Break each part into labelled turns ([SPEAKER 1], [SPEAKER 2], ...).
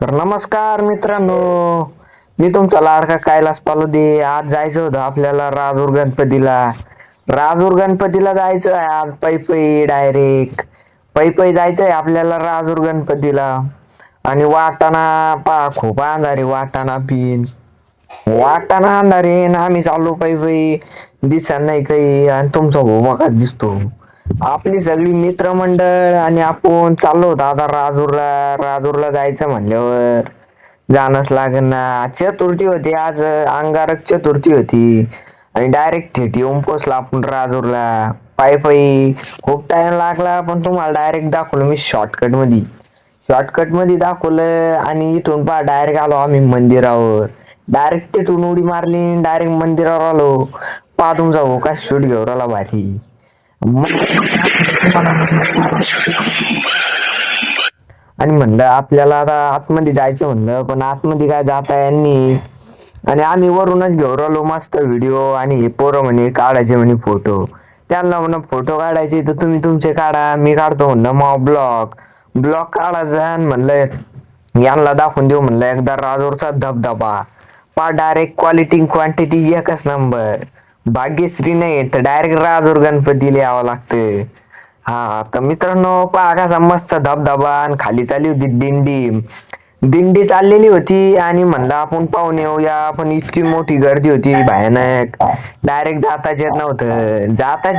[SPEAKER 1] तर नमस्कार मित्रांनो, मी तुमचा लाडका कैलास पालोदे. आज जायचं होतं आपल्याला राजूर गणपतीला. राजूर गणपतीला जायचं आहे आज पै डायरेक्ट. पै जायचंय आपल्याला राजूर गणपतीला. आणि वाटाणा पा खूप अंधारे वाटाणा पिन. वाटाणा अंधारे आणि आम्ही चाललो दिसत नाही काही आणि तुमचा भाऊ बघा दिसतो. आपली सगळी मित्रमंडळ आणि आपण चाललो होतो आता राजूरला जायचं म्हणल्यावर जाणंच लागेल ना. चतुर्थी होती आज, अंगारक चतुर्थी होती आणि डायरेक्ट थेट येऊन पोचला आपण राजूरला. पायी खूप टाइम लागला पण तुम्हाला डायरेक्ट दाखवलं मी शॉर्टकट मध्ये दाखवलं. आणि इथून पहा डायरेक्ट आलो आम्ही मंदिरावर. डायरेक्ट तिथून उडी मारली, डायरेक्ट मंदिरावर आलो. पहा तुमचा भाऊ का शूट घेऊन आला भारी. आणि म्हणलं आपल्याला आता आतमध्ये जायचं म्हणलं, पण आतमध्ये काय जाता यांनी. आणि आम्ही वरूनच घेऊन राहिलो मस्त व्हिडिओ. आणि हे पोरं म्हणे काढायचे म्हणे फोटो. त्यांना म्हणलं फोटो काढायचे तर तुम्ही तुमचे काढा, मी काढतो म्हणलं मग ब्लॉग काढायचा. आणि म्हणलं यांना दाखवून देऊ म्हणलं एकदा राजूरचा धबधबा. पा डायरेक्ट क्वालिटी क्वांटिटी एकच नंबर. भाग्यश्री नाही तर डायरेक्ट राजूर गणपतीला यावं लागतं. हा तर मित्रांनो पहा कसा मस्त धबधबा आणि खाली चालली होती दिंडी. दिंडी चाललेली होती आणि म्हणलं आपण पाहून येऊया, पण इतकी मोठी गर्दी होती भयानक. डायरेक्ट जाताच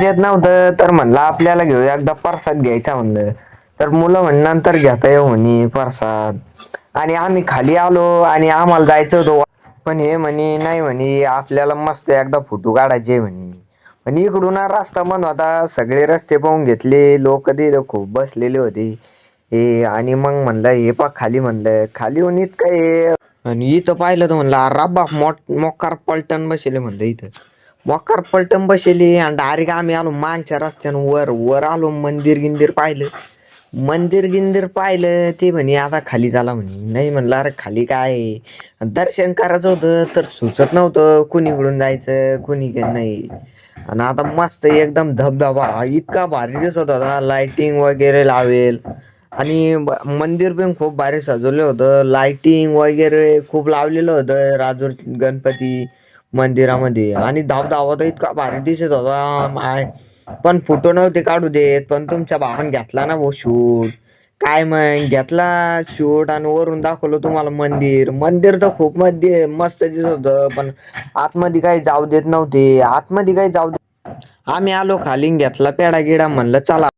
[SPEAKER 1] येत नव्हतं तर म्हणलं आपल्याला घेऊया एकदा प्रसाद घ्यायचा म्हणलं. तर मुलं नंतर घेता येऊ म्हणे प्रसाद. आणि आम्ही खाली आलो आणि आम्हाला जायचं होतं, पण हे म्हणे नाही म्हणे आपल्याला मस्त एकदा फोटो काढायचे म्हणे. आणि इकडून हा रस्ता बंद होता, सगळे रस्ते पाहून घेतले, लोक तिथं खूप बसलेले होते. हे आणि मग म्हणलं हे पा खाली, म्हणलं खाली येऊन इतकं हे. आणि इथं पाहिलं तर म्हणलं राबा मोकार पलटण बसले म्हणलं इथं. मोकार पलटण बसले आणि डायरेक्ट आम्ही आलो मागच्या रस्त्यानं वर वर आलो. मंदिर गिंदिर पाहिलं ते म्हणे आता खाली झाला म्हणे. नाही म्हणलं अरे खाली काय आहे? दर्शन करायचं होतं तर सुचत नव्हतं कुणीकडून जायचं कुणीकडे नाही. आणि आता मस्त एकदम धबधबा इतका भारी दिसत होता, लाइटिंग वगैरे लावेल. आणि मंदिर पण खूप भारी सजवलं होतं, लाइटिंग वगैरे खूप लावलेलं होतं राजूर गणपती मंदिरामध्ये. आणि धबधबा तर इतका भारी दिसत होता पण फोटो नव्हते काढू देत. पण तुमच्या भावाने घेतला ना भाऊ शूट. काय मग घेतला शूट आणि वरून दाखवलं तुम्हाला मंदिर. मंदिर तर खूप मध्ये मस्त दिसत होतं, पण आतमध्ये काही जाऊ देत नव्हते. आम्ही आलो खाली घेतला पेढा गिडा म्हणलं चला